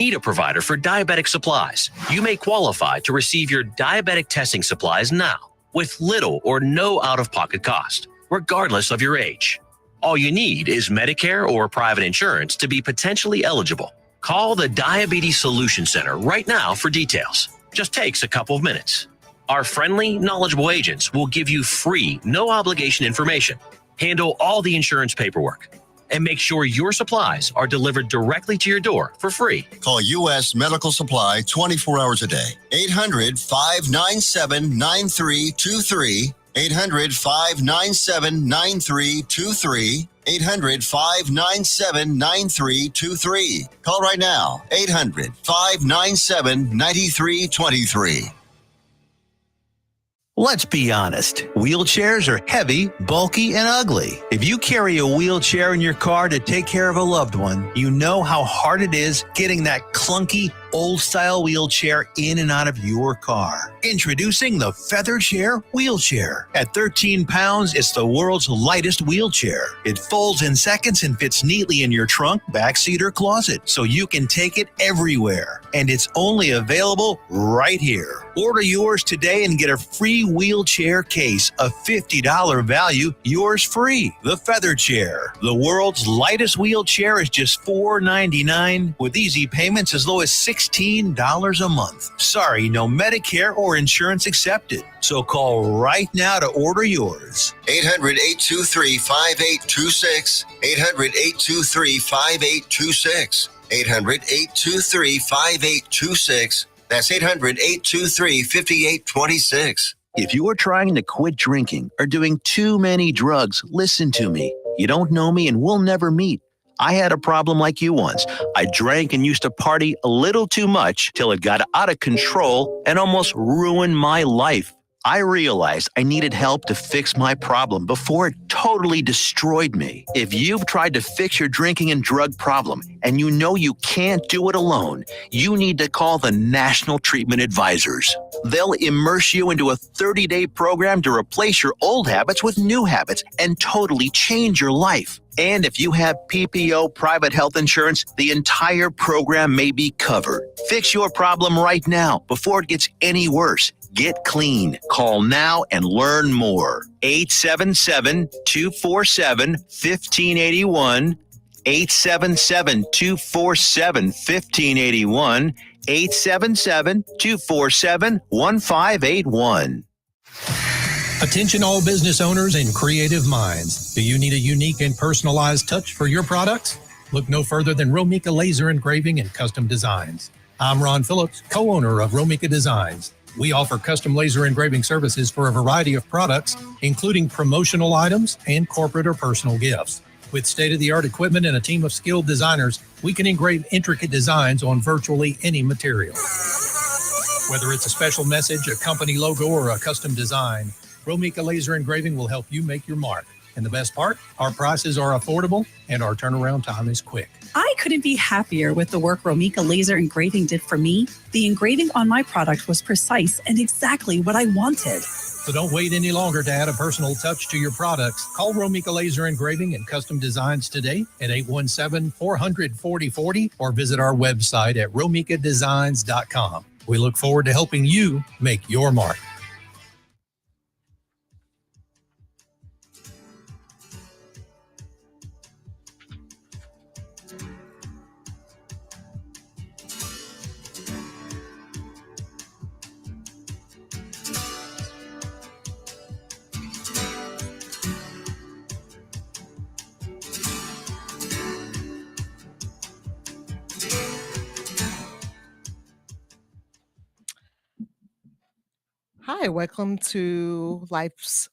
Need a provider for diabetic supplies? You may qualify to receive your diabetic testing supplies now with little or no out-of-pocket cost, regardless of your age. All you need is Medicare or private insurance to be potentially eligible. Call the Diabetes Solution Center right now for details. Just takes a couple of minutes. Our friendly, knowledgeable agents will give you free, no-obligation information, handle all the insurance paperwork, and make sure your supplies are delivered directly to your door for free. Call U.S. Medical Supply 24 hours a day. 800-597-9323. 800-597-9323. 800-597-9323. Call right now. 800-597-9323. Let's be honest. Wheelchairs are heavy, bulky, and ugly. If you carry a wheelchair in your car to take care of a loved one, you know how hard it is getting that clunky, old-style wheelchair in and out of your car. Introducing the Feather Chair Wheelchair. At 13 pounds, it's the world's lightest wheelchair. It folds in seconds and fits neatly in your trunk, backseat, or closet, so you can take it everywhere. And it's only available right here. Order yours today and get a free wheelchair case, a $50 value, yours free. The Feather Chair. The world's lightest wheelchair is just $4.99 with easy payments as low as $16 a month. Sorry, no Medicare or insurance accepted. So call right now to order yours. 800-823-5826. 800-823-5826. 800-823-5826. That's 800-823-5826. If you are trying to quit drinking or doing too many drugs, listen to me. You don't know me and we'll never meet. I had a problem like you once. I drank and used to party a little too much till it got out of control and almost ruined my life. I realized I needed help to fix my problem before it totally destroyed me. If you've tried to fix your drinking and drug problem and you know you can't do it alone, you need to call the National Treatment Advisors. They'll immerse you into a 30-day program to replace your old habits with new habits and totally change your life. And if you have PPO private health insurance, the entire program may be covered. Fix your problem right now before it gets any worse. Get clean. Call now and learn more. 877-247-1581. 877-247-1581. 877-247-1581. Attention all business owners and creative minds. Do you need a unique and personalized touch for your products? Look no further than Romika Laser Engraving and Custom Designs. I'm Ron Phillips, co-owner of Romika Designs. We offer custom laser engraving services for a variety of products, including promotional items and corporate or personal gifts. With state-of-the-art equipment and a team of skilled designers, we can engrave intricate designs on virtually any material. Whether it's a special message, a company logo, or a custom design, Romika Laser Engraving will help you make your mark. And the best part, our prices are affordable and our turnaround time is quick. I couldn't be happier with the work Romika Laser Engraving did for me. The engraving on my product was precise and exactly what I wanted. So don't wait any longer to add a personal touch to your products. Call Romika Laser Engraving and Custom Designs today at 817-400-4040 or visit our website at romikadesigns.com. We look forward to helping you make your mark. Hi, welcome to Life's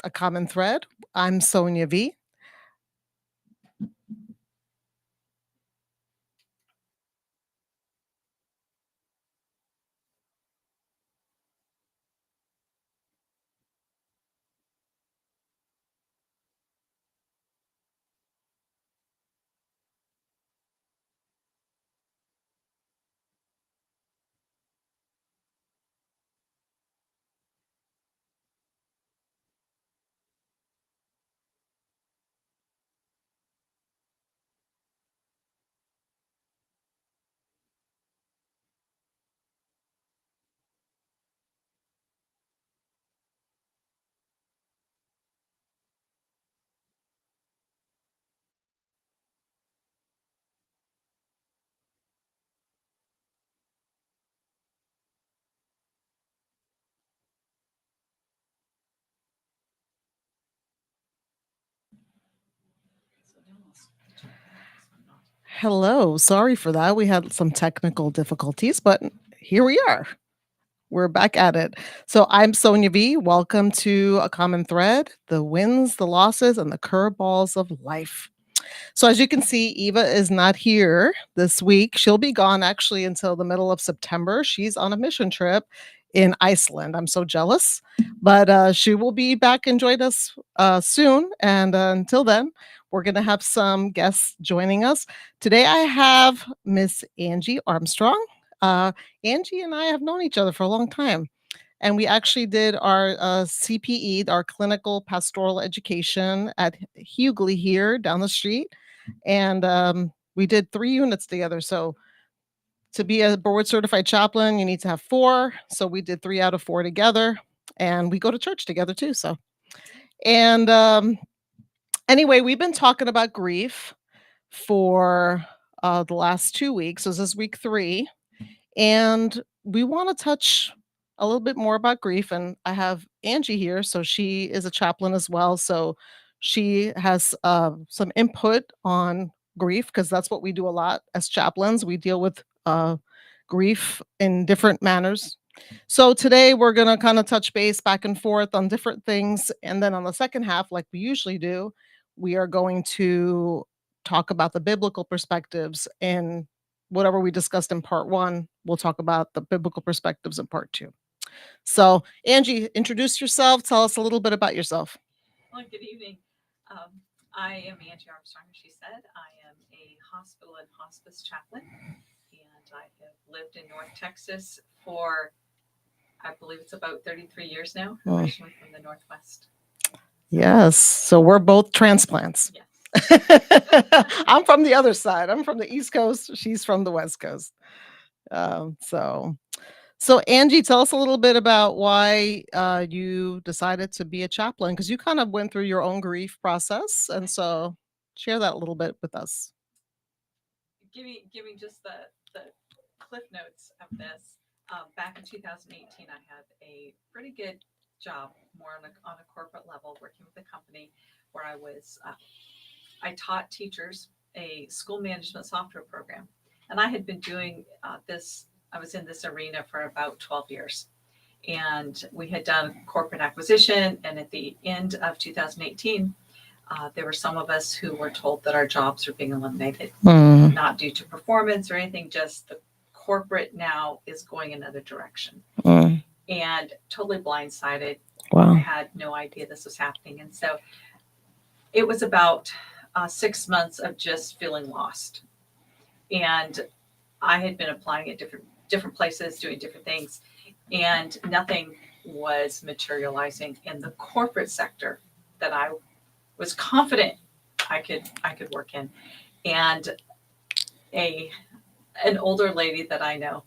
a Common Thread. I'm Sonia V. Hello. Sorry for that. We had some technical difficulties, but here we are. We're back at it. So I'm Sonia V. Welcome to A Common Thread, the wins, the losses, and the curveballs of life. So as you can see, Eva is not here this week. She'll be gone actually until the middle of September. She's on a mission trip in Iceland. I'm so jealous, but she will be back and join us soon. And until then, we're going to have some guests joining us. Today I have Miss Angee Armstrong. Angee and I have known each other for a long time. And we actually did our CPE, our clinical pastoral education at Hughley here down the street. And we did 3 units together. So to be a board certified chaplain, you need to have 4. So we did 3 out of 4 together. And we go to church together too. So, and anyway, we've been talking about grief for the last 2 weeks. So this is week 3. And we want to touch a little bit more about grief. And I have Angee here. So she is a chaplain as well. So she has some input on grief because that's what we do a lot as chaplains. We deal with grief in different manners. So today we're going to kind of touch base back and forth on different things. And then on the second half, like we usually do, we are going to talk about the biblical perspectives, and whatever we discussed in part 1, we'll talk about the biblical perspectives in part 2. So Angee, introduce yourself. Tell us a little bit about yourself. Well, good evening. I am Angee Armstrong, as she said. I am a hospital and hospice chaplain, and I have lived in North Texas for, I believe it's about 33 years now, originally from the Northwest. Yes. So we're both transplants. Yes. I'm from the other side. I'm from the East Coast. She's from the West Coast. So Angee, tell us a little bit about why you decided to be a chaplain, because you kind of went through your own grief process, and so share that a little bit with us. Give me just the cliff notes of this. Back in 2018, I had a pretty good job, more on a corporate level, working with a company where I taught teachers a school management software program. And I had been doing this, I was in this arena for about 12 years. And we had done corporate acquisition. And at the end of 2018, there were some of us who were told that our jobs were being eliminated, not due to performance or anything, just the corporate now is going another direction. And totally blindsided. Wow. I had no idea this was happening. And so it was about 6 months of just feeling lost. And I had been applying at different places, doing different things, and nothing was materializing in the corporate sector that I was confident I could work in. And an older lady that I know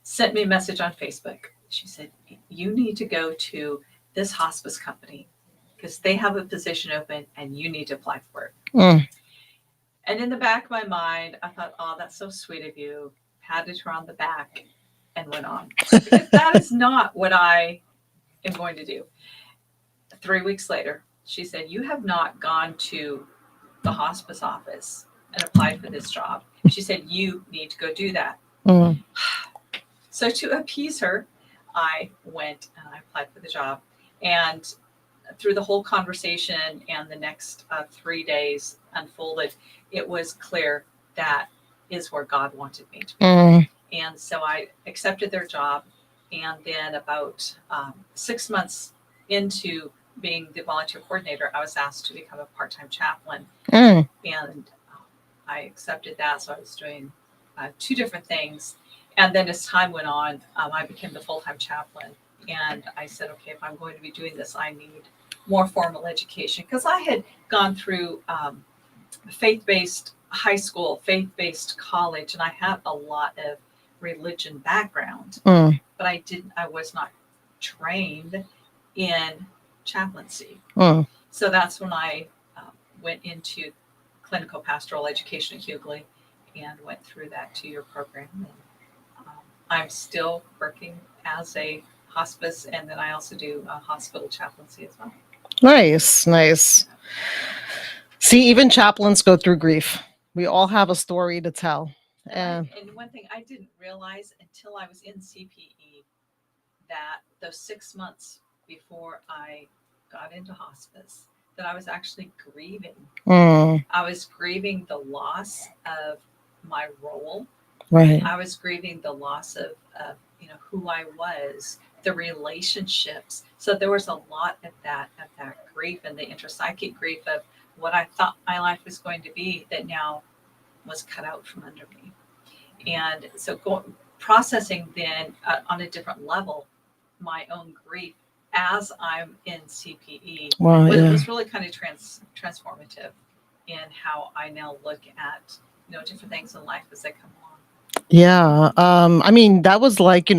sent me a message on Facebook. She said, "You need to go to this hospice company because they have a position open and you need to apply for it." And in the back of my mind, I thought, "Oh, that's so sweet of you." Patted her on the back and went on. Because that is not what I am going to do. 3 weeks later, she said, "You have not gone to the hospice office and applied for this job." She said, "You need to go do that." So to appease her, I went and I applied for the job. And through the whole conversation and the next 3 days unfolded, it was clear that is where God wanted me to be. And so I accepted their job. And then about 6 months into being the volunteer coordinator, I was asked to become a part-time chaplain. And I accepted that. So I was doing 2 different things. And then as time went on, I became the full-time chaplain. And I said, okay, if I'm going to be doing this, I need more formal education. Because I had gone through faith-based high school, faith-based college, and I had a lot of religion background. But I was not trained in chaplaincy. So that's when I went into clinical pastoral education at Hughley and went through that 2-year program. And, I'm still working as a hospice, and then I also do hospital chaplaincy as well. Nice. See, even chaplains go through grief. We all have a story to tell. And one thing I didn't realize until I was in CPE, that those 6 months before I got into hospice, that I was actually grieving. I was grieving the loss of my role. Right. I was grieving the loss of who I was, the relationships. So there was a lot of that grief, and the intrapsychic grief of what I thought my life was going to be that now was cut out from under me. And so processing then on a different level my own grief as I'm in CPE was really kind of transformative in how I now look at different things in life as they come along. Yeah. I mean, that was like,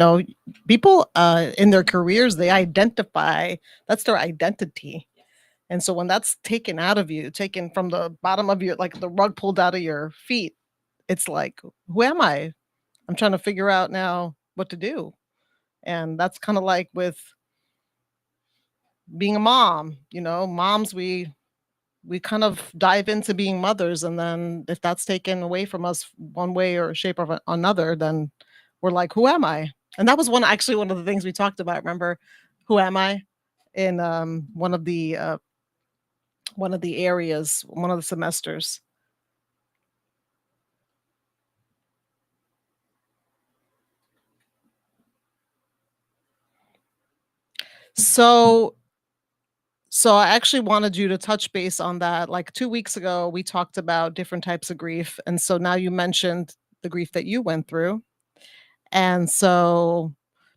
people in their careers, they identify, that's their identity. Yes. And so when that's taken out of you, taken from the bottom of your, like the rug pulled out of your feet, it's like, who am I? I'm trying to figure out now what to do. And that's kind of like with being a mom, moms, we kind of dive into being mothers. And then if that's taken away from us one way or shape or another, then we're like, who am I? And that was one of the things we talked about. Remember, who am I? In one of the areas, one of the semesters. So I actually wanted you to touch base on that. Like 2 weeks ago, we talked about different types of grief. And so now you mentioned the grief that you went through. And so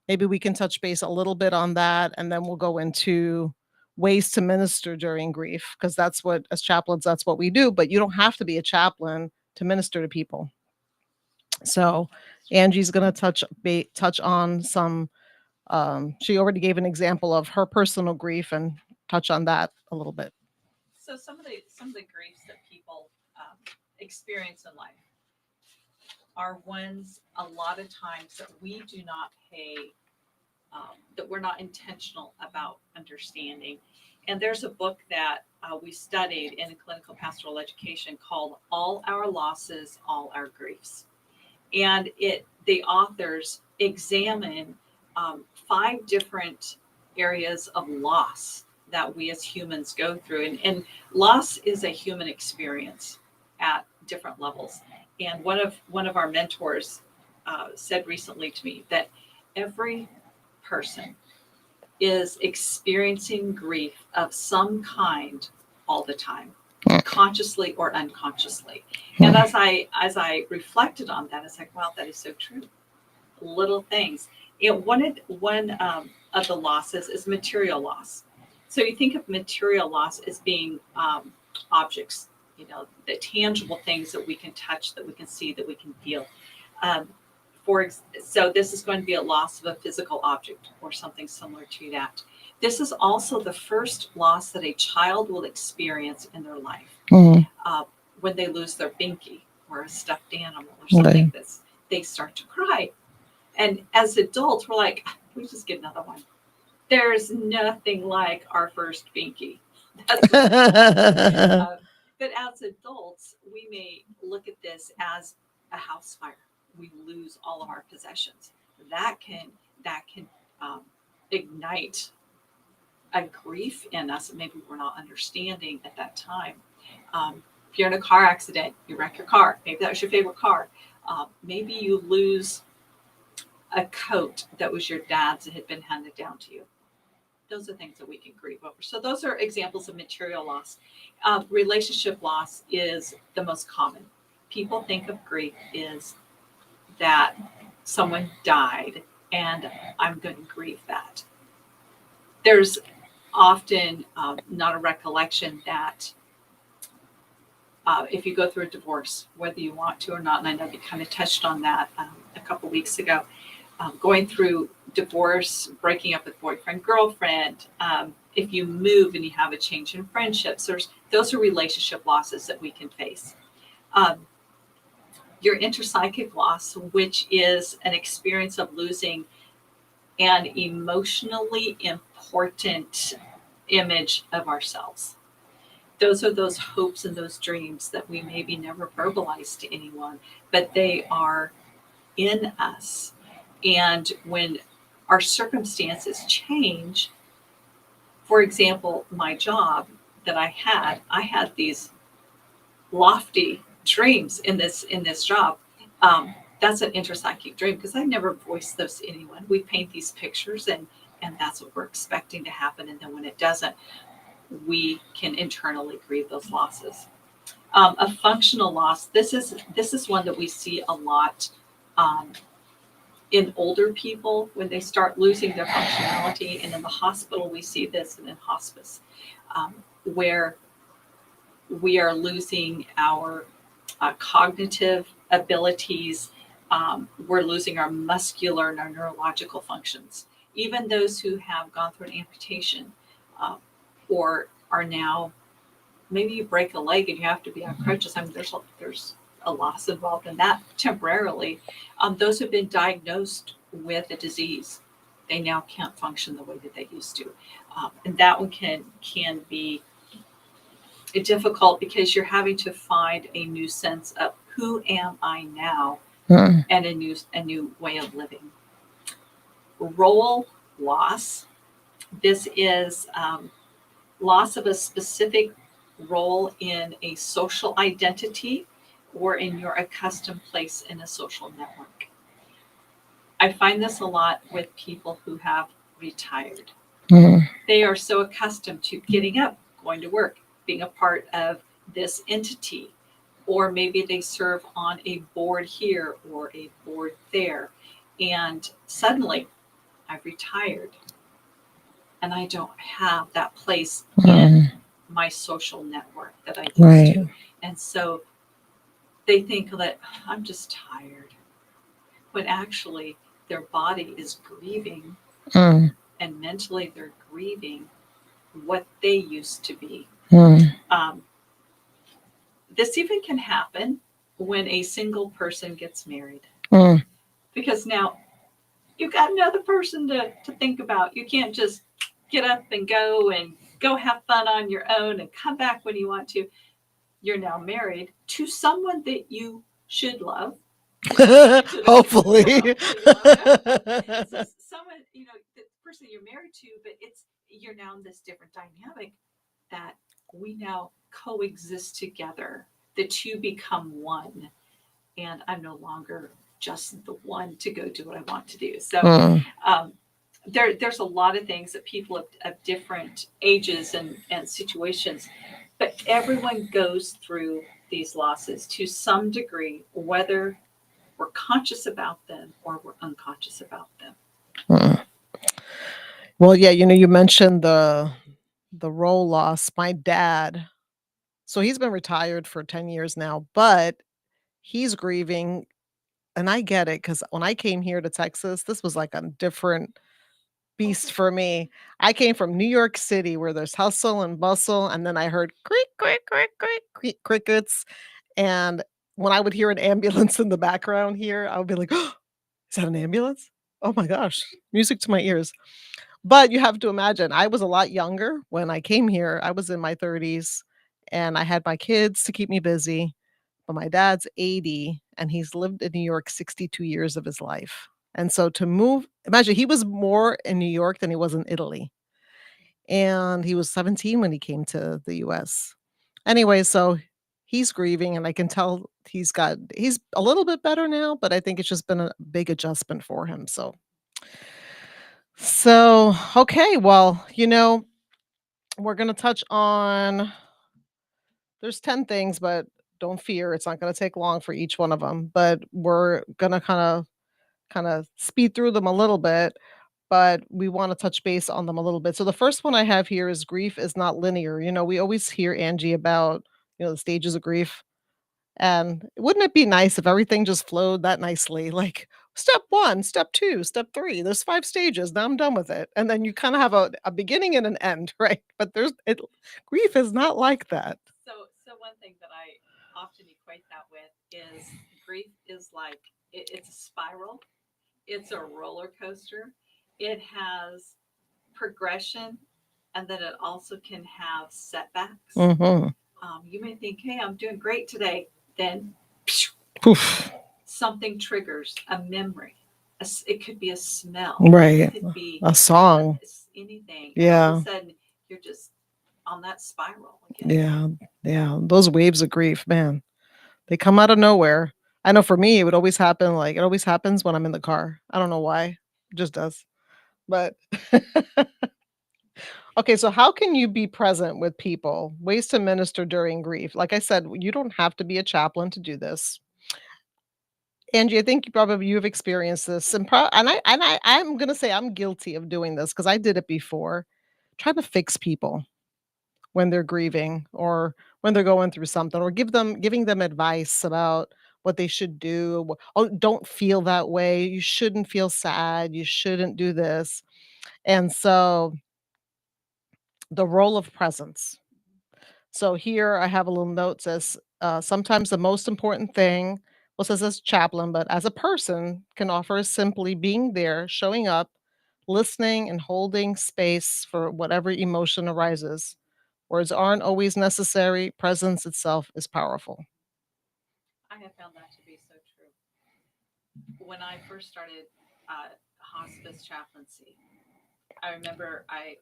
maybe we can touch base a little bit on that. And then we'll go into ways to minister during grief, because that's what, as chaplains, that's what we do. But you don't have to be a chaplain to minister to people. So Angee's going to touch on some. She already gave an example of her personal grief and touch on that a little bit. So some of the griefs that people experience in life are ones a lot of times that we do not pay, that we're not intentional about understanding. And there's a book that we studied in clinical pastoral education called All Our Losses, All Our Griefs. And the authors examine 5 different areas of loss that we as humans go through. And loss is a human experience at different levels. And one of our mentors said recently to me that every person is experiencing grief of some kind all the time, consciously or unconsciously. And as I reflected on that, it's like, wow, that is so true. Little things. One of the losses is material loss. So you think of material loss as being objects, the tangible things that we can touch, that we can see, that we can feel. So this is going to be a loss of a physical object or something similar to that. This is also the first loss that a child will experience in their life when they lose their binky or a stuffed animal or something. They start to cry. And as adults, we're like, we just get another one. There's nothing like our first binky. But as adults, we may look at this as a house fire. We lose all of our possessions. That can ignite a grief in us that maybe we're not understanding at that time. If you're in a car accident, you wreck your car. Maybe that was your favorite car. Maybe you lose a coat that was your dad's that had been handed down to you. Those are things that we can grieve over. So those are examples of material loss. Relationship loss is the most common. People think of grief is that someone died and I'm going to grieve that. There's often not a recollection that if you go through a divorce, whether you want to or not, and I know you kind of touched on that a couple weeks ago, going through divorce, breaking up with boyfriend, girlfriend, if you move and you have a change in friendships, those are relationship losses that we can face. Your intrapsychic loss, which is an experience of losing an emotionally important image of ourselves. those are those hopes and those dreams that we maybe never verbalize to anyone, but they are in us. And when our circumstances change, for example, my job that I had these lofty dreams in this job. That's an interpsychic dream because I never voiced those to anyone. We paint these pictures and that's what we're expecting to happen. And then when it doesn't, we can internally grieve those losses. A functional loss. This is one that we see a lot in older people when they start losing their functionality, and in the hospital we see this, and in hospice, where we are losing our cognitive abilities. We're losing our muscular and our neurological functions. Even those who have gone through an amputation or are now, maybe you break a leg and you have to be on crutches. I mean, there's a loss involved in that temporarily. Those who've been diagnosed with a disease, they now can't function the way that they used to. And that one can be difficult because you're having to find a new sense of who am I now, and a new way of living. Role loss. This is loss of a specific role in a social identity or in your accustomed place in a social network. I find this a lot with people who have retired. They are so accustomed to getting up, going to work, being a part of this entity, or maybe they serve on a board here or a board there, and suddenly I've retired and I don't have that place in my social network that I used to. And so they think that I'm just tired, when actually their body is grieving and mentally they're grieving what they used to be. This even can happen when a single person gets married, because now you've got another person to think about. You can't just get up and go have fun on your own and come back when you want to. You're now married to someone that you should love. Hopefully. So someone, the person you're married to, but you're now in this different dynamic that we now coexist together. The two become one, and I'm no longer just the one to go do what I want to do. So there's a lot of things that people of different ages and situations, but everyone goes through these losses to some degree, whether we're conscious about them or we're unconscious about them. Well, yeah, you mentioned the role loss. My dad, so he's been retired for 10 years now, but he's grieving, and I get it because when I came here to Texas, this was like a different beast for me. I came from New York City where there's hustle and bustle, and then I heard creak, creak, creak, creak, creak, crickets. And when I would hear an ambulance in the background here, I would be like, oh, is that an ambulance? Oh my gosh, music to my ears. But you have to imagine, I was a lot younger when I came here. I was in my 30s and I had my kids to keep me busy. But my dad's 80 and he's lived in New York 62 years of his life. And so to move, imagine he was more in New York than he was in Italy. And he was 17 when he came to the US. Anyway, so he's grieving and I can tell he's a little bit better now, but I think it's just been a big adjustment for him. So okay, well, we're going to touch on there's 10 things, but don't fear, it's not going to take long for each one of them, but we're going to kind of speed through them a little bit, but we want to touch base on them a little bit. So the first one I have here is grief is not linear. We always hear Angie about, the stages of grief. And wouldn't it be nice if everything just flowed that nicely? Like step 1, step 2, step 3, there's 5 stages. Now I'm done with it. And then you kind of have a beginning and an end, right? But grief is not like that. So one thing that I often equate that with is grief is like it's a spiral. It's a roller coaster. It has progression and then it also can have setbacks. Mm-hmm. You may think, hey, I'm doing great today. Then Poof. something triggers a memory. It could be a smell. Right. It could be A song. anything. And all Yeah. of a sudden, you're just on that spiral again. Yeah. Yeah. Those waves of grief, man, they come out of nowhere. I know for me, it would always happen. Like it always happens when I'm in the car. I don't know why. It just does. But okay, so how can you be present with people? Ways to minister during grief. Like I said, you don't have to be a chaplain to do this. Angie, I think you've experienced this, I'm gonna say I'm guilty of doing this because I did it before, trying to fix people when they're grieving or when they're going through something, or giving them advice about what they should do. Oh, don't feel that way. You shouldn't feel sad. You shouldn't do this. And so the role of presence. So here I have a little note says sometimes the most important thing, well, it says as chaplain, but as a person can offer is simply being there, showing up, listening, and holding space for whatever emotion arises. Words aren't always necessary. Presence itself is powerful. I have found that to be so true. When I first started hospice chaplaincy, I remember I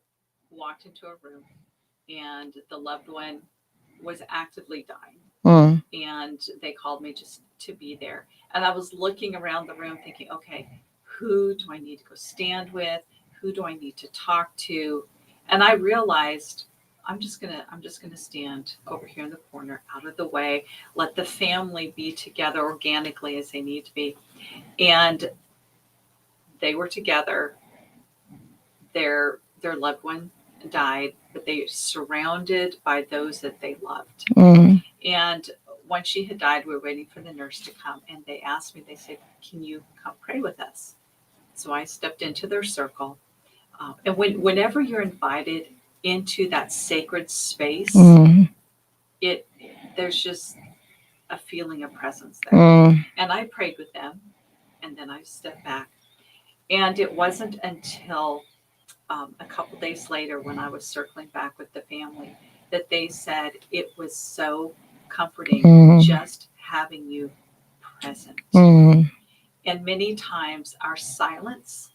walked into a room and the loved one was actively dying. Mm, And they called me just to be there. And I was looking around the room thinking, okay, who do I need to go stand with? Who do I need to talk to? And I realized I'm just gonna stand over here in the corner, out of the way, let the family be together organically as they need to be. And they were together. Their loved one died, but they surrounded by those that they loved. mm, And when she had died, we were waiting for the nurse to come, and they asked me, they said, can you come pray with us? So I stepped into their circle. And whenever you're invited into that sacred space, mm, there's just a feeling of presence there. mm, And I prayed with them, and then I stepped back. And it wasn't until a couple days later, when I was circling back with the family, that they said it was so comforting mm, just having you present. mm. And many times our silence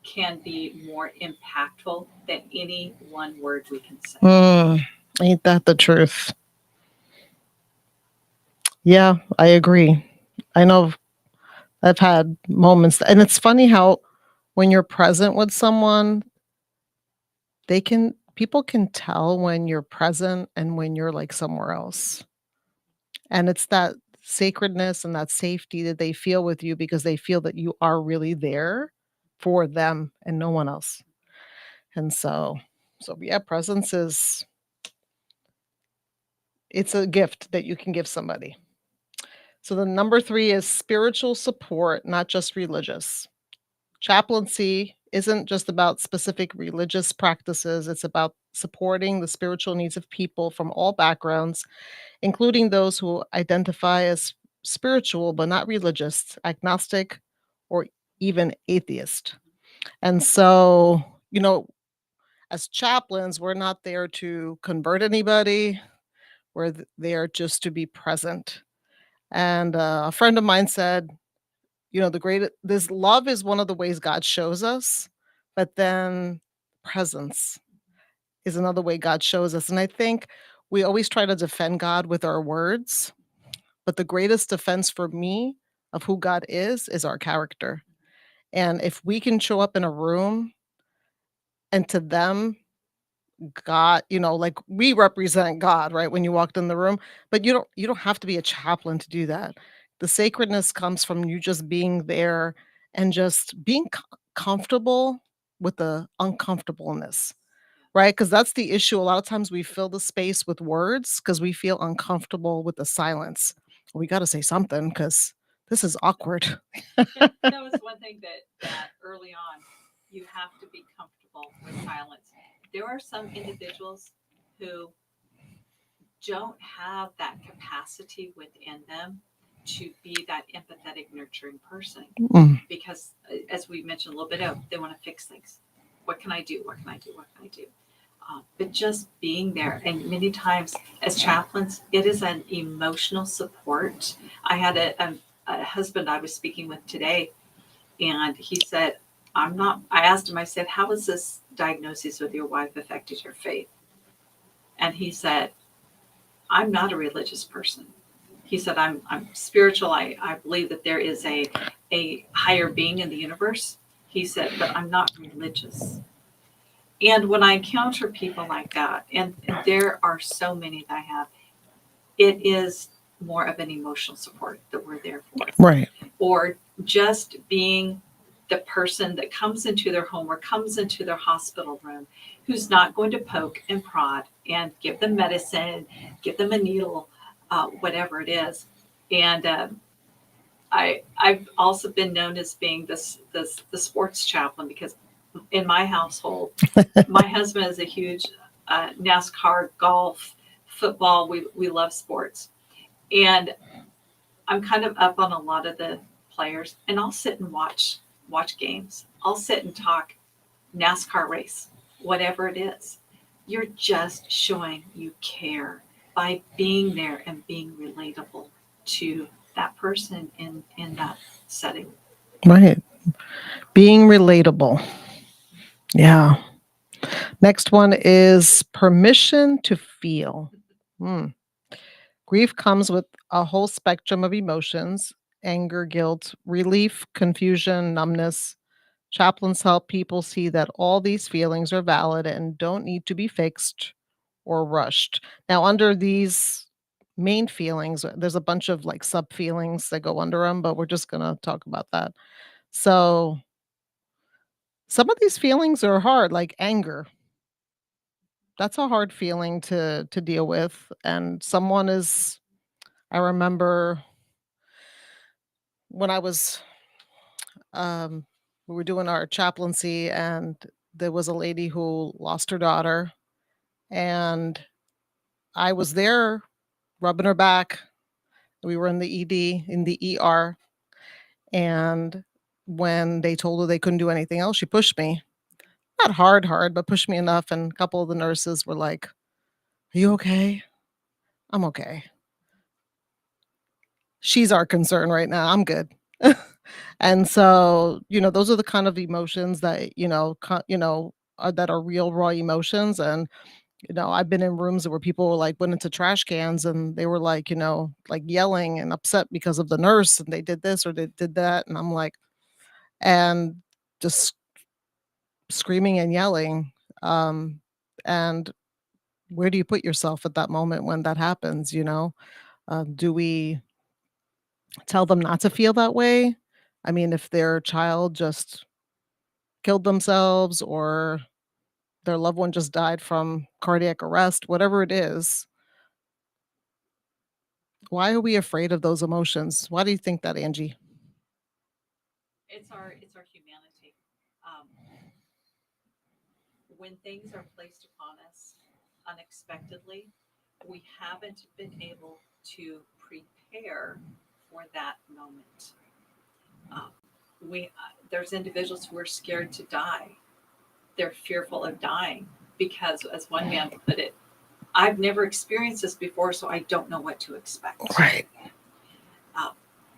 can be more impactful than any one word we can say. Ain't that the truth? Yeah, I agree. I know I've had moments, and it's funny how when you're present with someone, people can tell when you're present and when you're like somewhere else. And it's that sacredness and that safety that they feel with you because they feel that you are really there for them and no one else. And so yeah, presence is it's a gift that you can give somebody. So the number 3 is spiritual support, not just religious. Chaplaincy isn't just about specific religious practices, it's about supporting the spiritual needs of people from all backgrounds, including those who identify as spiritual but not religious, agnostic, or even atheist. And so, as chaplains, we're not there to convert anybody, we're there just to be present. And a friend of mine said, this love is one of the ways God shows us, but then presence is another way God shows us. And I think we always try to defend God with our words, but the greatest defense for me of who God is our character. And if we can show up in a room and to them, God, like we represent God, right? When you walked in the room, but you don't have to be a chaplain to do that. The sacredness comes from you just being there and just being comfortable with the uncomfortableness, right? Because that's the issue. A lot of times we fill the space with words because we feel uncomfortable with the silence. We got to say something because this is awkward. That was one thing that early on, you have to be comfortable with silence. There are some individuals who don't have that capacity within them to be that empathetic, nurturing person. Mm, Because as we mentioned a little bit ago, they want to fix things. What can I do? What can I do? What can I do? But just being there, and many times as chaplains, it is an emotional support. I had a husband I was speaking with today, and he said, I asked him, I said, how has this diagnosis with your wife affected your faith? And he said, I'm not a religious person. He said, I'm spiritual. I believe that there is a higher being in the universe. He said, but I'm not religious. And when I encounter people like that, and there are so many that I have, it is more of an emotional support that we're there for. Right. Or just being the person that comes into their home or comes into their hospital room, who's not going to poke and prod and give them medicine, give them a needle, whatever it is. And I've also been known as being the sports chaplain, because in my household, my husband is a huge NASCAR, golf, football. We love sports, and I'm kind of up on a lot of the players, and I'll sit and watch games. I'll sit and talk NASCAR race, whatever it is. You're just showing you care by being there and being relatable to that person in that setting. Right. Being relatable. Yeah. Next one is permission to feel. Grief comes with a whole spectrum of emotions: anger, guilt, relief, confusion, numbness. Chaplains help people see that all these feelings are valid and don't need to be fixed or rushed. Now, under these main feelings, there's a bunch of like sub feelings that go under them, but we're just going to talk about that. So, some of these feelings are hard, like anger. That's a hard feeling to deal with. And I remember when I was we were doing our chaplaincy, and there was a lady who lost her daughter, and I was there rubbing her back. We were in the in the ER, and when they told her they couldn't do anything else, she pushed me. Not hard, but pushed me enough, and a couple of the nurses were like, "Are you okay?" "I'm okay. She's our concern right now. I'm good." And so, those are the kind of emotions that, that are real raw emotions. And, I've been in rooms where people were like went into trash cans, and they were like, like yelling and upset because of the nurse, and they did this or they did that. And I'm like, and just screaming and yelling. And where do you put yourself at that moment when that happens? Do we tell them not to feel that way? I mean, if their child just killed themselves, or their loved one just died from cardiac arrest, whatever it is, why are we afraid of those emotions? Why do you think that, Angee? It's our humanity. When things are placed upon us unexpectedly, we haven't been able to prepare for that moment. There's individuals who are scared to die. They're fearful of dying because, as one man put it, I've never experienced this before, so I don't know what to expect. Right.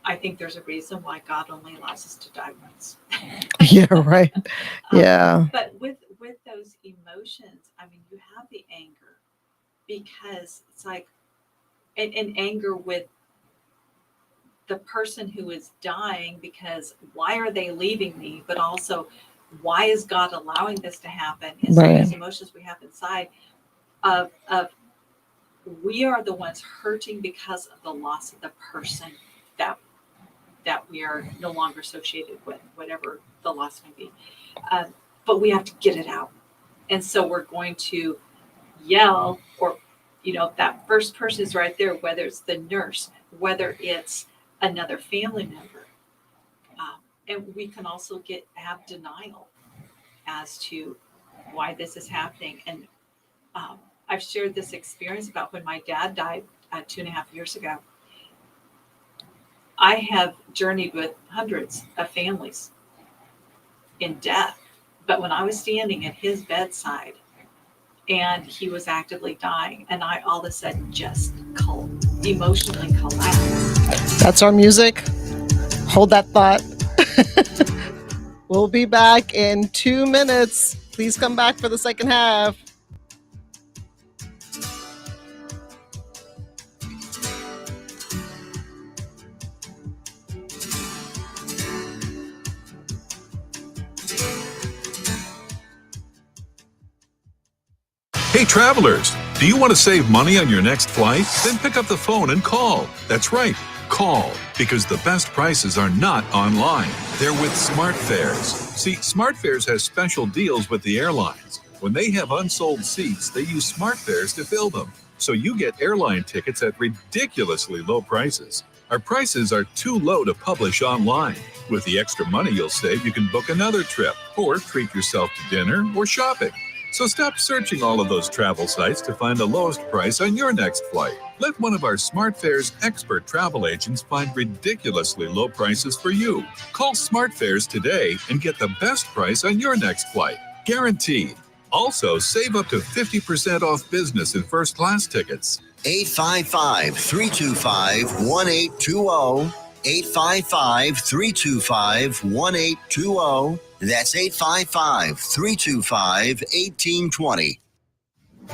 I think there's a reason why God only allows us to die once. Yeah, right. Yeah. But with those emotions, I mean, you have the anger, because it's like, and anger with the person who is dying, because why are they leaving me? But also, why is God allowing this to happen? And so these emotions we have inside of we are the ones hurting because of the loss of the person that we are no longer associated with, whatever the loss may be. But we have to get it out. And so we're going to yell, or, that first person is right there, whether it's the nurse, whether it's another family member. And we can also have denial as to why this is happening. And I've shared this experience about when my dad died 2.5 years ago. I have journeyed with hundreds of families in death, but when I was standing at his bedside and he was actively dying. And I all of a sudden just emotionally collapsed. That's our music. Hold that thought. We'll be back in 2 minutes. Please come back for the second half. Hey travelers, do you want to save money on your next flight? Then pick up the phone and call. That's right, call, because the best prices are not online. They're with SmartFares. See, SmartFares has special deals with the airlines. When they have unsold seats, they use SmartFares to fill them. So you get airline tickets at ridiculously low prices. Our prices are too low to publish online. With the extra money you'll save, you can book another trip or treat yourself to dinner or shopping. So stop searching all of those travel sites to find the lowest price on your next flight. Let one of our SmartFares expert travel agents find ridiculously low prices for you. Call SmartFares today and get the best price on your next flight. Guaranteed. Also, save up to 50% off business and first class tickets. 855-325-1820. 855-325-1820. That's 855-325-1820.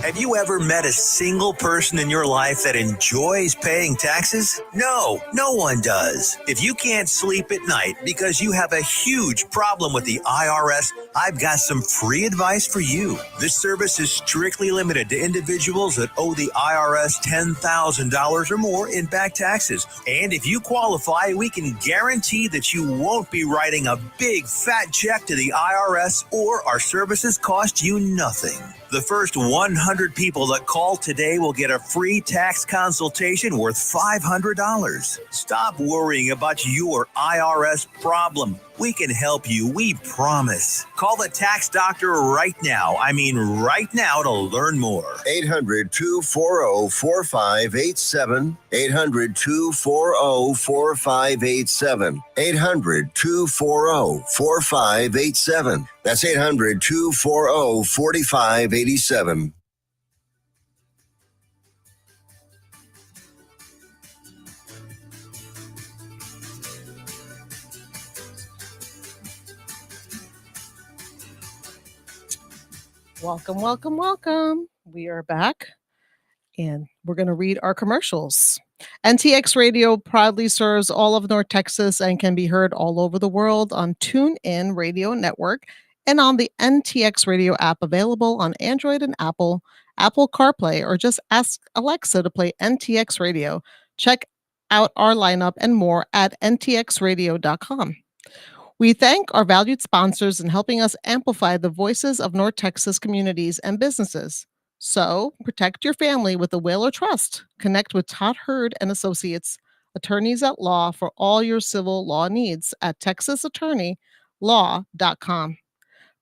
Have you ever met a single person in your life that enjoys paying taxes? No, no one does. If you can't sleep at night because you have a huge problem with the IRS, I've got some free advice for you. This service is strictly limited to individuals that owe the IRS $10,000 or more in back taxes. And if you qualify, we can guarantee that you won't be writing a big fat check to the IRS, or our services cost you nothing. The first 100 people that call today will get a free tax consultation worth $500. Stop worrying about your IRS problem. We can help you, we promise. Call the tax doctor right now. I mean right now, to learn more. 800-240-4587. 800-240-4587. 800-240-4587. That's 800-240-4587. Welcome, welcome, welcome. We are back and we're going to read our commercials. NTX Radio proudly serves all of North Texas and can be heard all over the world on TuneIn Radio Network and on the NTX Radio app, available on Android and Apple CarPlay, or just ask Alexa to play NTX Radio. Check out our lineup and more at ntxradio.com. We thank our valued sponsors in helping us amplify the voices of North Texas communities and businesses. So, protect your family with a will or trust. Connect with Todd Hurd and Associates, attorneys at law, for all your civil law needs at texasattorneylaw.com.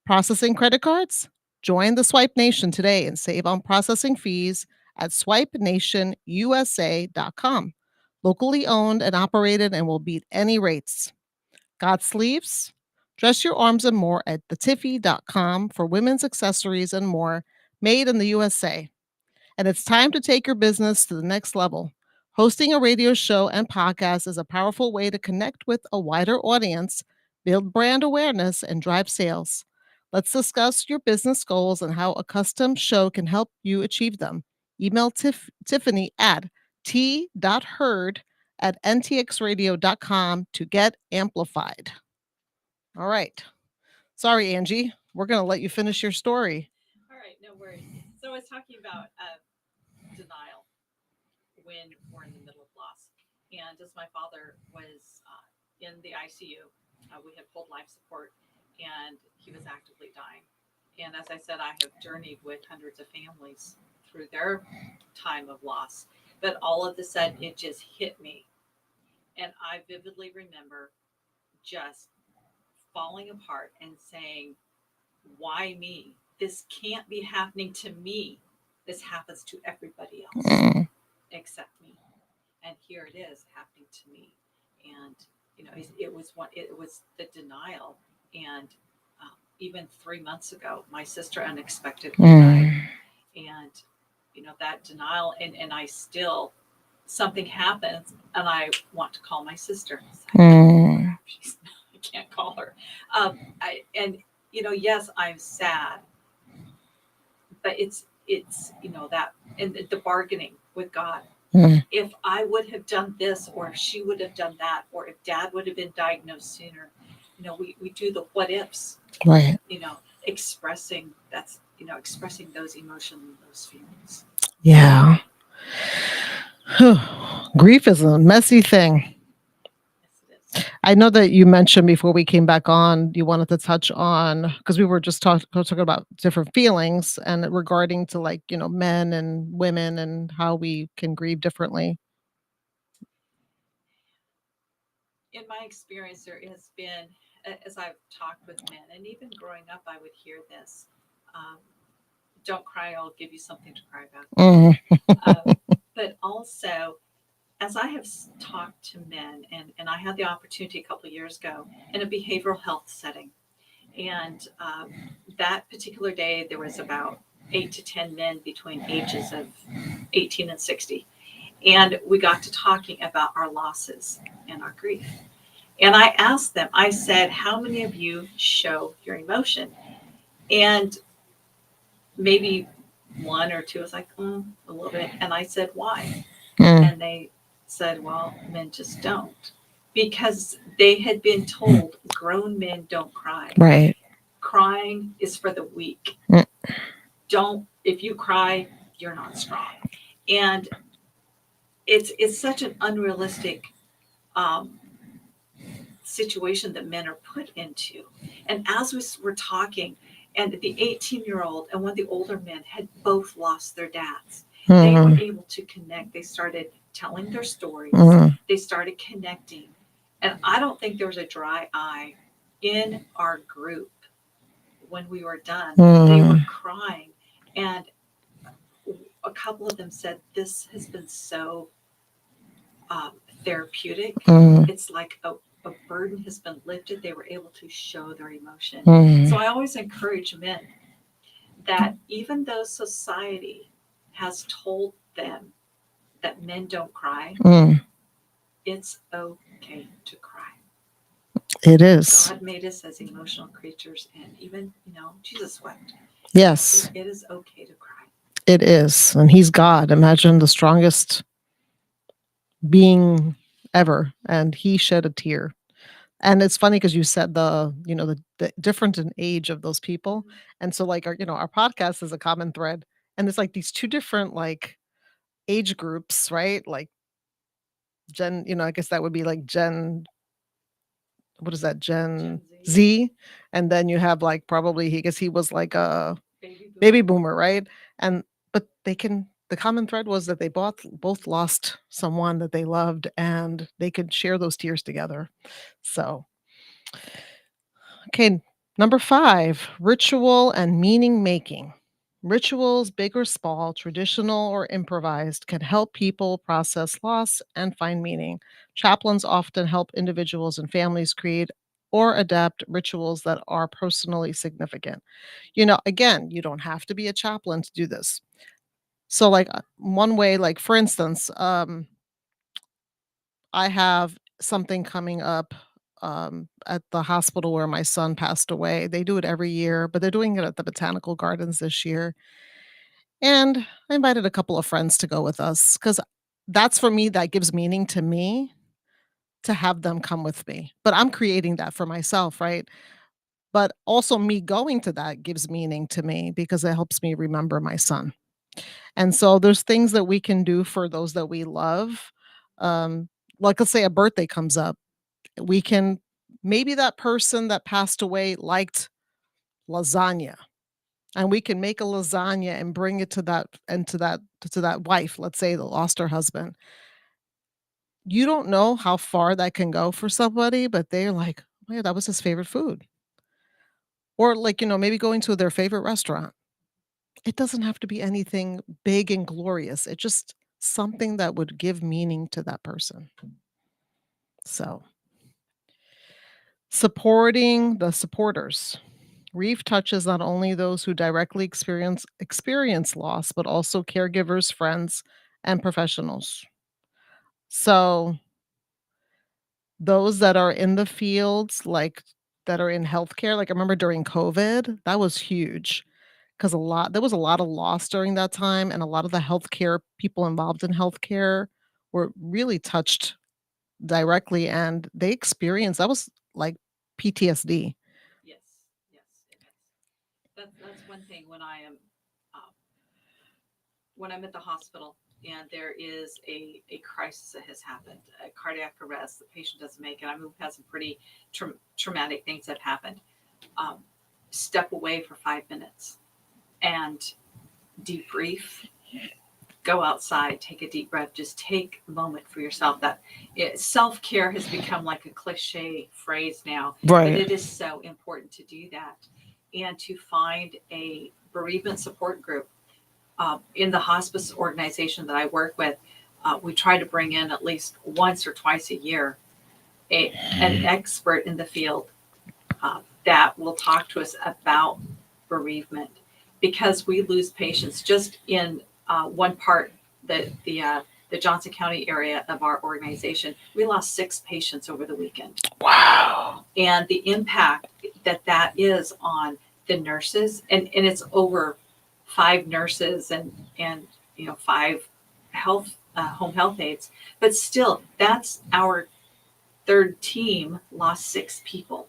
Processing credit cards? Join the Swipe Nation today and save on processing fees at swipenationusa.com. Locally owned and operated, and will beat any rates. Got sleeves? Dress your arms and more at thetiffy.com for women's accessories and more, made in the USA. And it's time to take your business to the next level. Hosting a radio show and podcast is a powerful way to connect with a wider audience, build brand awareness, and drive sales. Let's discuss your business goals and how a custom show can help you achieve them. Email Tiffany at t.hurd@ntxradio.com to get amplified. All right. Sorry, Angee. We're going to let you finish your story. All right, no worries. So I was talking about denial when we're in the middle of loss. And as my father was in the ICU, we had pulled life support, and he was actively dying. And as I said, I have journeyed with hundreds of families through their time of loss. But all of a sudden, it just hit me. And I vividly remember just falling apart and saying, why me? This can't be happening to me. This happens to everybody else except me. And here it is happening to me. And, you know, it was the denial. And even 3 months ago, my sister unexpectedly died. and that denial, and I still, something happens and I want to call my sister. It's like, Mm. I can't call her. Yes, I'm sad, but it's that, and the bargaining with God. Mm. If I would have done this, or if she would have done that, or if dad would have been diagnosed sooner, we do the what ifs, Right. Expressing expressing those emotions and those feelings. Yeah. Grief is a messy thing. Yes, it is. I know that you mentioned before we came back on, you wanted to touch on, because we were just talking about different feelings and regarding to men and women and how we can grieve differently. In my experience, there has been, as I've talked with men, and even growing up, I would hear this: "Don't cry; I'll give you something to cry about." Mhm. But also, as I have talked to men, and I had the opportunity a couple of years ago in a behavioral health setting, and that particular day there was about 8 to 10 men between ages of 18 and 60, and we got to talking about our losses and our grief. And I asked them, I said, how many of you show your emotion? And maybe one or two was like, a little bit. And I said, why? Mm. And they said, well, men just don't. Because they had been told grown men don't cry. Right. Crying is for the weak. Mm. If you cry, you're not strong. And it's such an unrealistic situation that men are put into. And as we were talking, and the 18-year-old and one of the older men had both lost their dads. They were Mhm. able to connect. They started telling their stories. Mhm. They started connecting. And I don't think there was a dry eye in our group when we were done. They were Mhm. crying. And a couple of them said, this has been so therapeutic. Mhm. It's like a burden has been lifted. They were able to show their emotion. Mhm. So I always encourage men that even though society has told them that men don't cry, Mm. it's okay to cry. It is. God made us as emotional creatures, and even, Jesus wept. Yes, It is okay to cry. it is. And he's God. Imagine the strongest being ever. And he shed a tear. And it's funny because you said the different in age of those people. And so our podcast is a common thread. And it's like these two different age groups, right? Like I guess that would be like what is that, Gen Gen Z, Z? And then you have probably he guess he was like a baby baby boomer. boomer, right? And but the common thread was that they both lost someone that they loved and they could share those tears together. So, okay, number 5, ritual and meaning making. Rituals, big or small, traditional or improvised, can help people process loss and find meaning. Chaplains often help individuals and families create or adapt rituals that are personally significant. Again, you don't have to be a chaplain to do this. So, one way, for instance, I have something coming up at the hospital where my son passed away. They do it every year, but they're doing it at the botanical gardens this year. And I invited a couple of friends to go with us because that's for me, that gives meaning to me to have them come with me. But I'm creating that for myself, right? But also, me going to that gives meaning to me because it helps me remember my son. And so there's things that we can do for those that we love. Um, like, let's say a birthday comes up. We can maybe that person that passed away liked lasagna, and we can make a lasagna and bring it to that wife, let's say, that lost her husband. You don't know how far that can go for somebody, but they're like, "Oh, yeah, that was his favorite food." Or maybe going to their favorite restaurant. It doesn't have to be anything big and glorious. It's just something that would give meaning to that person. So, supporting the supporters. Grief touches not only those who directly experience loss, but also caregivers, friends, and professionals. So those that are in the fields, like that are in healthcare, like I remember during COVID, that was huge because there was a lot of loss during that time, and a lot of the healthcare people involved in healthcare were really touched directly, and they experienced that was like PTSD. Yes, yes, it is. That's one thing um, when I'm at the hospital and there is a crisis that has happened, a cardiac arrest, the patient doesn't make it. I mean, we've had some pretty traumatic things that happened. Um, Step away for 5 minutes and debrief. Go outside, take a deep breath, just take a moment for yourself. Self-care has become like a cliche phrase now, but it is so important to do that and to find a bereavement support group. In the hospice organization that I work with, we try to bring in at least once or twice a year an expert in the field that will talk to us about bereavement, because we lose patients just in one part, the Johnson County area of our organization. We lost 6 patients over the weekend. Wow. And the impact that is on the nurses, and it's over 5 nurses and 5 home health aides, but still that's our third team lost 6 people.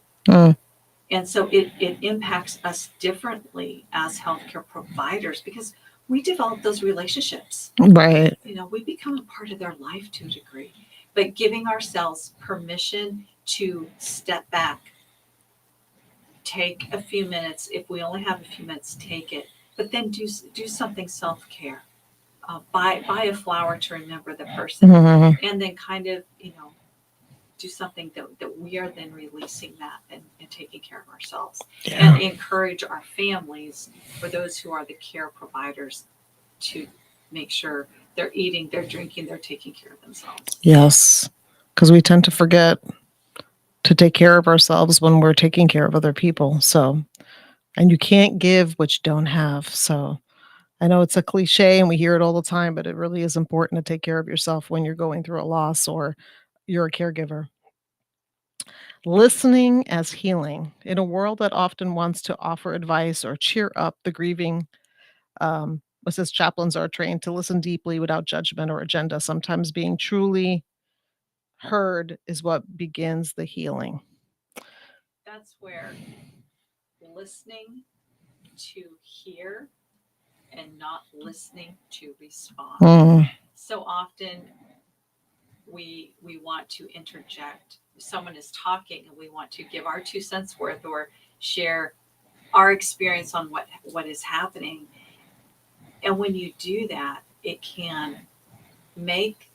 And so it impacts us differently as healthcare providers because we develop those relationships. Right. We become a part of their life to a degree, but giving ourselves permission to step back, take a few minutes. If we only have a few minutes, take it, but then do something self-care. Buy a flower to remember the person, and then kind of, do something that we are then releasing that and taking care of ourselves. Yeah. And encourage our families, for those who are the care providers, to make sure they're eating, they're drinking, they're taking care of themselves. Yes, because we tend to forget to take care of ourselves when we're taking care of other people. So, and you can't give what you don't have. So I know it's a cliche and we hear it all the time, but it really is important to take care of yourself when you're going through a loss or you're a caregiver. Listening as healing. In a world that often wants to offer advice or cheer up the grieving, what says chaplains are trained to listen deeply without judgment or agenda. Sometimes being truly heard is what begins the healing. That's where listening to hear and not listening to respond. So often we want to interject. Someone is talking and we want to give our 2 cents worth or share our experience on what is happening. And when you do that, it can make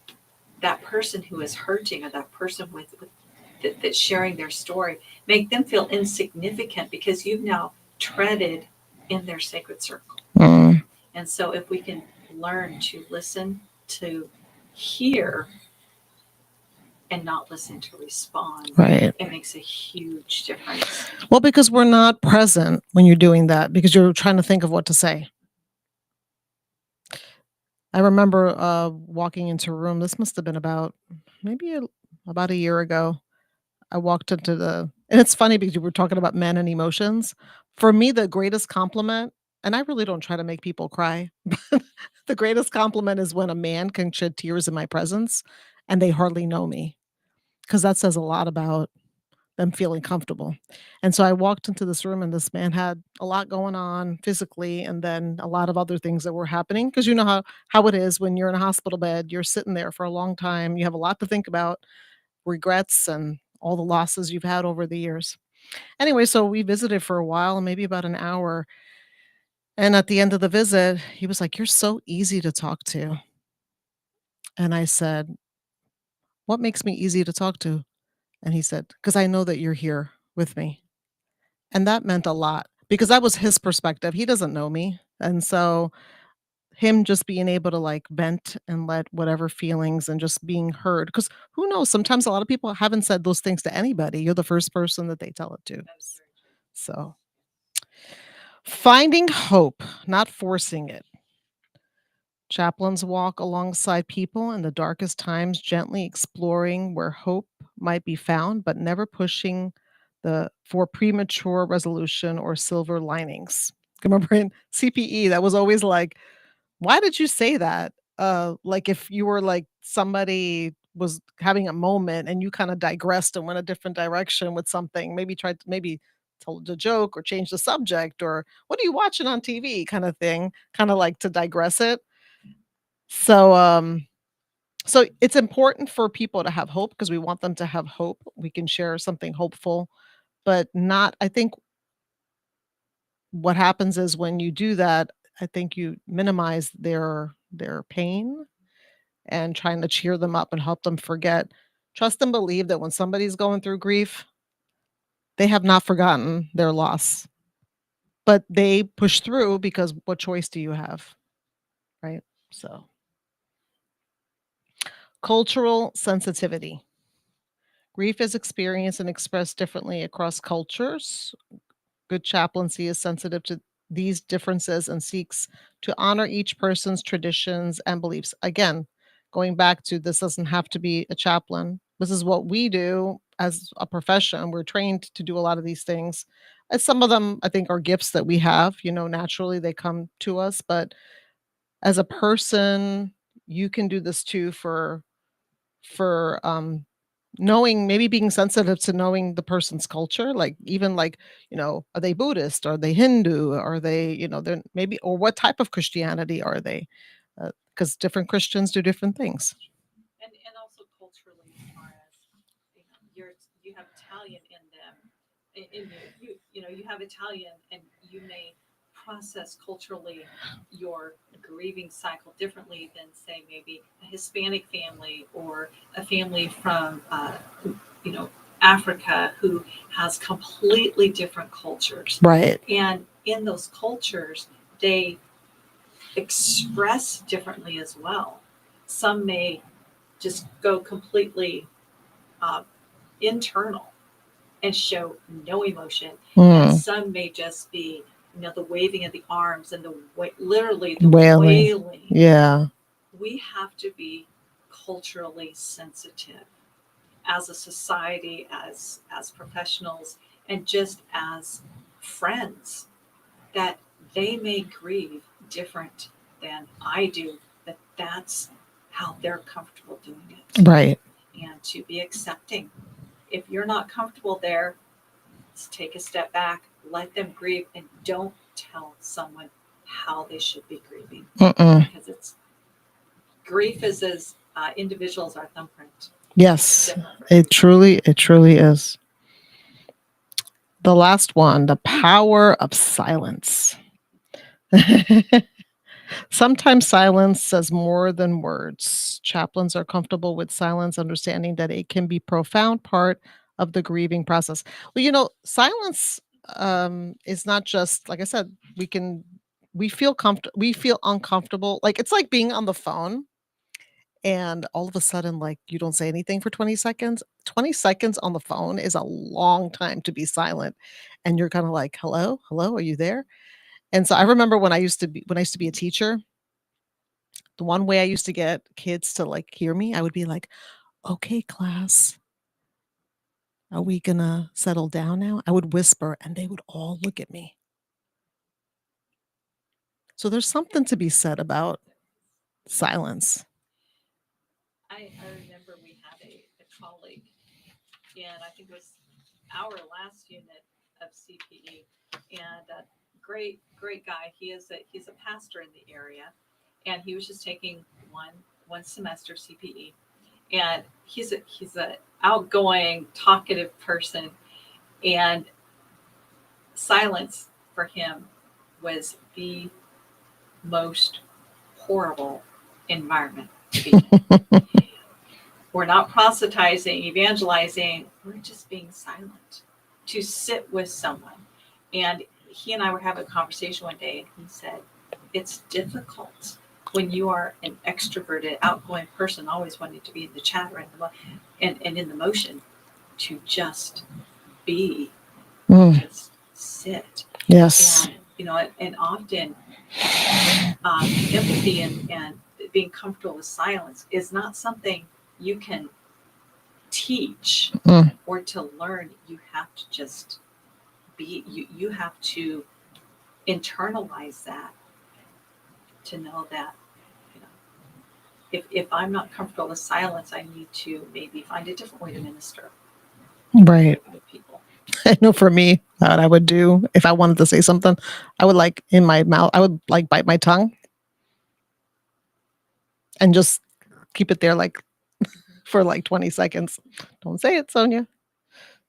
that person who is hurting, or that person that's sharing their story, make them feel insignificant because you've now treaded in their sacred circle. And so if we can learn to listen, to hear, and not listen to respond, right, it makes a huge difference. Well, because we're not present when you're doing that, because you're trying to think of what to say. I remember walking into a room. This must have been about a year ago. I walked into and it's funny because you were talking about men and emotions. For me, the greatest compliment, and I really don't try to make people cry, but the greatest compliment is when a man can shed tears in my presence and they hardly know me, because that says a lot about them feeling comfortable. And so I walked into this room and this man had a lot going on physically and then a lot of other things that were happening, because you know how it is when you're in a hospital bed, you're sitting there for a long time, you have a lot to think about, regrets and all the losses you've had over the years. Anyway, so we visited for a while, maybe about an hour. And at the end of the visit, he was like, "You're so easy to talk to." And I said, "What makes me easy to talk to?" And he said, "Because I know that you're here with me." And that meant a lot because that was his perspective. He doesn't know me. And so him just being able to like vent and let whatever feelings and just being heard. Because who knows? Sometimes a lot of people haven't said those things to anybody. You're the first person that they tell it to. So Finding hope, not forcing it. Chaplains walk alongside people in the darkest times, gently exploring where hope might be found, but never pushing for premature resolution or silver linings. Remember in CPE, that was always like, why did you say that? Like if you were like somebody was having a moment and you kind of digressed and went a different direction with something, maybe tried to maybe told a joke or change the subject or what are you watching on TV kind of thing, kind of like to digress it. So so it's important for people to have hope because we want them to have hope. We can share something hopeful, but not I think what happens is when you do that, I think you minimize their pain and trying to cheer them up and help them forget. Trust and believe that when somebody's going through grief, they have not forgotten their loss, but they push through because what choice do you have? Right? So, cultural sensitivity. Grief is experienced and expressed differently across cultures. Good chaplaincy is sensitive to these differences and seeks to honor each person's traditions and beliefs. Again, going back to this doesn't have to be a chaplain. This is what we do as a profession. We're trained to do a lot of these things. And some of them, I think, are gifts that we have. Naturally they come to us. But as a person, you can do this too for knowing maybe being sensitive to knowing the person's culture, like even like, are they Buddhist? Are they Hindu? Are they, they're maybe or what type of Christianity are they? Because different Christians do different things. And also culturally, as far as you have Italian in them, in you have Italian, and you may process culturally your grieving cycle differently than say maybe a Hispanic family or a family from Africa who has completely different cultures. Right. And in those cultures, they express differently as well. Some may just go completely internal and show no emotion. And some may just be, the waving of the arms and literally the wailing. Yeah. We have to be culturally sensitive as a society, as professionals, and just as friends, that they may grieve different than I do, but that's how they're comfortable doing it. Right. And to be accepting. If you're not comfortable there, let's take a step back, let them grieve, and don't tell someone how they should be grieving. Because grief is as individual as our thumbprint. Yes, it truly is. The last one, the power of silence. Sometimes silence says more than words. Chaplains are comfortable with silence, understanding that it can be a profound part of the grieving process. Well, silence is not just like I said. We feel uncomfortable. Like it's like being on the phone, and all of a sudden, like you don't say anything for 20 seconds. 20 seconds on the phone is a long time to be silent, and you're kind of like, "Hello, hello, are you there?" And so I remember when I used to be a teacher, the one way I used to get kids to like hear me, I would be like, "Okay, class, are we gonna settle down now?" I would whisper and they would all look at me. So there's something to be said about silence. I remember we had a colleague, and I think it was our last unit of CPE, and a great guy. He's a pastor in the area, and he was just taking one semester CPE, and he's a outgoing, talkative person, and silence for him was the most horrible environment to be in. We're not proselytizing, evangelizing, we're just being silent to sit with someone. And he and I were having a conversation one day, and he said, it's difficult when you are an extroverted, outgoing person, always wanting to be in the chat or and in the motion, to just be, just sit. Yes. And, and often empathy and being comfortable with silence is not something you can teach Mm. or to learn. You have to just be, you have to internalize that, to know that, if I'm not comfortable with silence, I need to maybe find a different way to minister Right. with people. I know for me, what I would do if I wanted to say something, I would like in my mouth, I would like bite my tongue and just keep it there like for like 20 seconds. Don't say it, Sonia.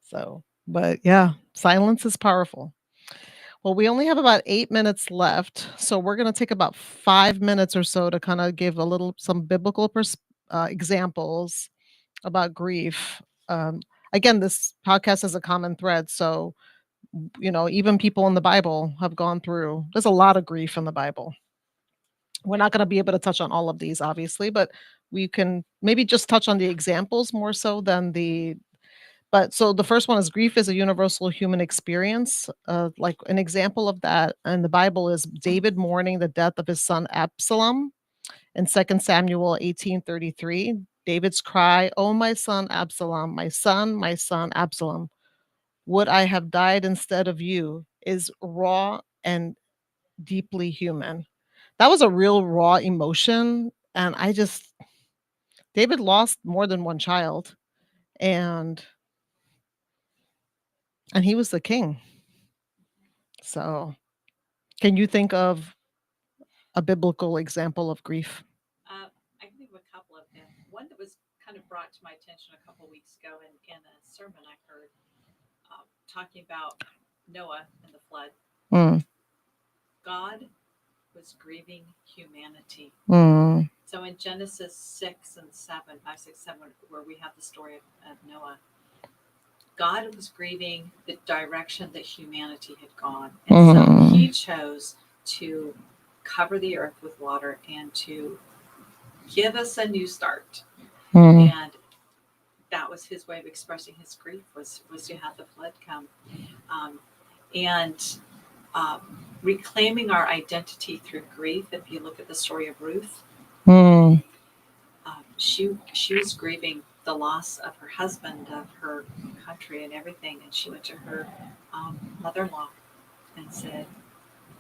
So, but yeah, silence is powerful. Well, we only have about 8 minutes left. So we're going to take about 5 minutes or so to kind of give some biblical examples about grief. Again, this podcast is a common thread. So, even people in the Bible have gone through, there's a lot of grief in the Bible. We're not going to be able to touch on all of these, obviously, but we can maybe just touch on the examples more so than so the first one is grief is a universal human experience. Like an example of that in the Bible is David mourning the death of his son Absalom in 2 Samuel 18:33. David's cry, "Oh, my son Absalom, my son Absalom, would I have died instead of you," is raw and deeply human. That was a real raw emotion. And David lost more than one child, and he was the king. So, can you think of a biblical example of grief? I can think of a couple of them. One that was kind of brought to my attention a couple of weeks ago in a sermon I heard, talking about Noah and the flood. Mm. God was grieving humanity. Mm. So in Genesis 6 and 7, 5, 6, 7, where we have the story of Noah, God was grieving the direction that humanity had gone. And so he chose to cover the earth with water and to give us a new start. And that was his way of expressing his grief, was to have the flood come. And reclaiming our identity through grief. If you look at the story of Ruth, she was grieving the loss of her husband, of her country and everything. And she went to her mother-in-law and said,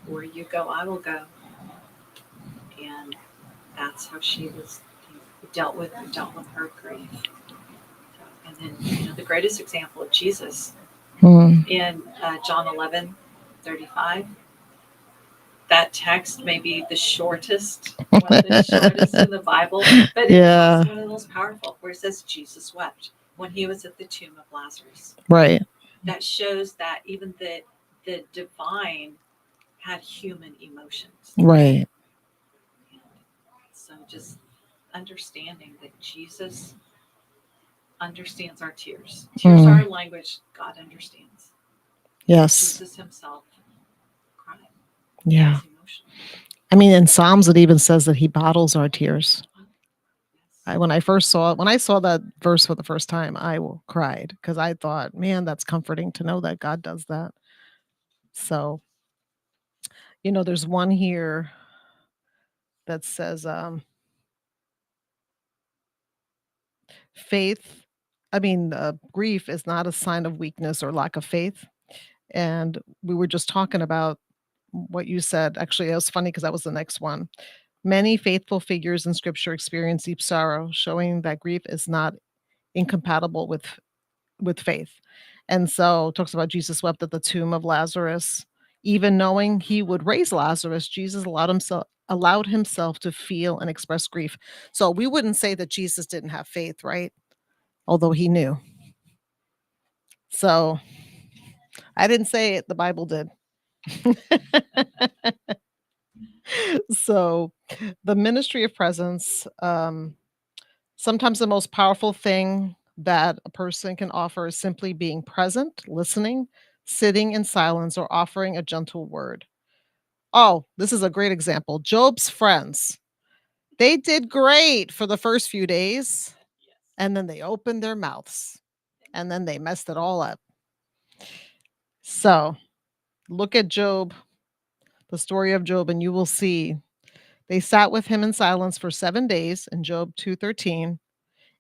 "Where you go, I will go." And that's how she was dealt with her grief. And then, the greatest example of Jesus in John 11:35. That text may be the shortest, one of the shortest in the Bible, but it's also one of the most powerful, where it says Jesus wept when he was at the tomb of Lazarus. Right. That shows that even the divine had human emotions. Right. So just understanding that Jesus understands our tears. Tears are our language. God understands. Yes. Jesus himself cried. Yeah. I mean, in Psalms, it even says that he bottles our tears. When I saw that verse for the first time, I cried because I thought, man, that's comforting to know that God does that. So, there's one here that says, grief is not a sign of weakness or lack of faith. And we were just talking about what you said. Actually, it was funny because that was the next one. Many faithful figures in scripture experience deep sorrow, showing that grief is not incompatible with faith. And so it talks about Jesus wept at the tomb of Lazarus. Even knowing he would raise Lazarus, Jesus allowed himself to feel and express grief. So we wouldn't say that Jesus didn't have faith, right? Although he knew. So I didn't say it, the Bible did. So the ministry of presence, sometimes the most powerful thing that a person can offer is simply being present, listening, sitting in silence, or offering a gentle word. Oh, this is a great example. Job's friends, they did great for the first few days, and then they opened their mouths, and then they messed it all up. So Look at Job, the story of Job, and you will see they sat with him in silence for 7 days in Job 2:13.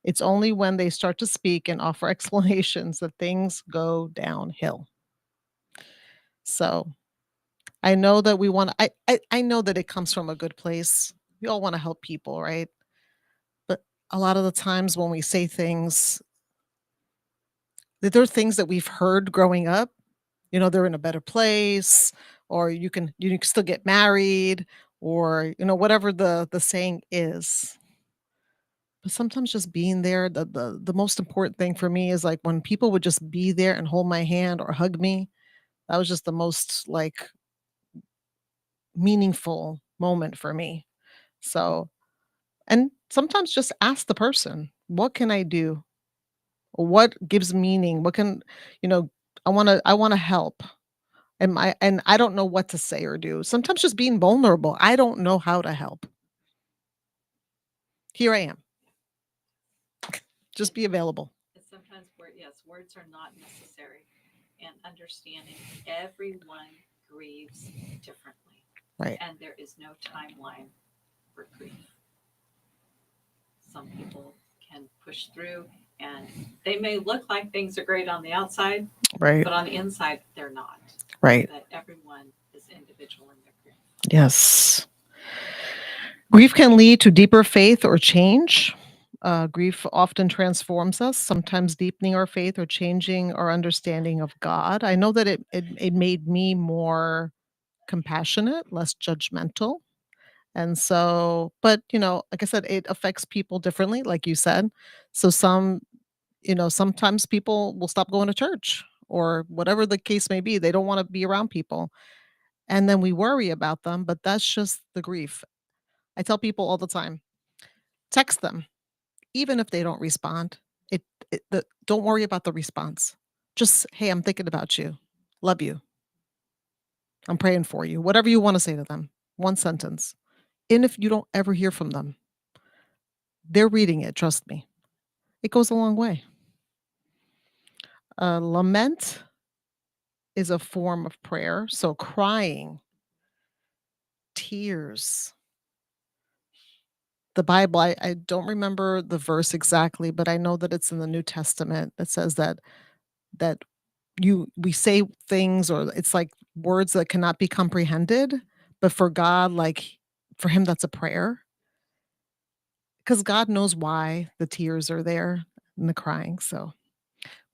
It's only when they start to speak and offer explanations that things go downhill. So I know that we want to, I know that it comes from a good place. We all want to help people, right? But a lot of the times when we say things, that there are things that we've heard growing up, they're in a better place, or you can still get married, or whatever the saying is. But sometimes just being there, the most important thing for me is like when people would just be there and hold my hand or hug me. That was just the most like meaningful moment for me. So, and sometimes just ask the person, what can I do? What gives meaning? What can, you know, I want to help. And I don't know what to say or do. Sometimes just being vulnerable. I don't know how to help. Here I am. Just be available. And sometimes, words are not necessary. And understanding everyone grieves differently. Right. And there is no timeline for grief. Some people can push through, and they may look like things are great on the outside, Right. but on the inside, they're not. Right. That everyone is individual in their grief. Yes. Grief can lead to deeper faith or change. Grief often transforms us, sometimes deepening our faith or changing our understanding of God. I know that it made me more compassionate, less judgmental. And so, but like I said, it affects people differently, like you said. So sometimes people will stop going to church or whatever the case may be. They don't want to be around people. And then we worry about them, but that's just the grief. I tell people all the time, text them, even if they don't respond. Don't worry about the response. Just, hey, I'm thinking about you. Love you. I'm praying for you. Whatever you want to say to them. One sentence. And if you don't ever hear from them, they're reading it. Trust me. It goes a long way. Lament is a form of prayer. So crying, tears. The Bible, I don't remember the verse exactly, but I know that it's in the New Testament that says that we say things, or it's like words that cannot be comprehended, but for God, like for him, that's a prayer. Because God knows why the tears are there and the crying. So,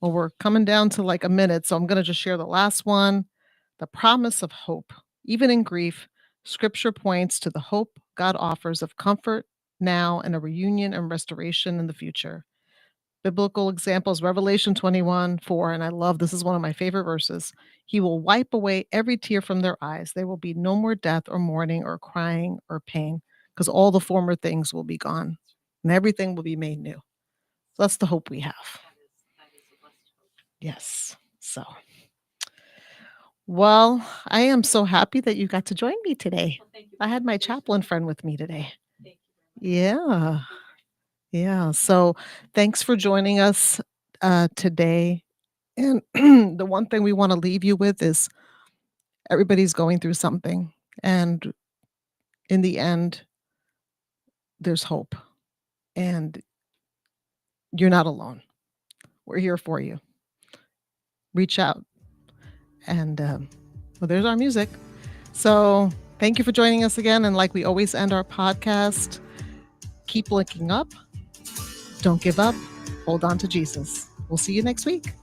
well, we're coming down to like a minute, so I'm going to just share the last one. The promise of hope. Even in grief, scripture points to the hope God offers of comfort now and a reunion and restoration in the future. Biblical examples, Revelation 21:4, and I love this is one of my favorite verses. He will wipe away every tear from their eyes. There will be no more death or mourning or crying or pain, because all the former things will be gone and everything will be made new. So that's the hope we have. That is a blessed hope. Yes. So, well, I am so happy that you got to join me today. Well, thank you. I had my chaplain friend with me today. Thank you very much. Yeah. Yeah. So thanks for joining us today. And the one thing we want to leave you with is everybody's going through something. And in the end, there's hope. And you're not alone. We're here for you. Reach out. And well, there's our music. So thank you for joining us again. And like we always end our podcast, keep looking up. Don't give up. Hold on to Jesus. We'll see you next week.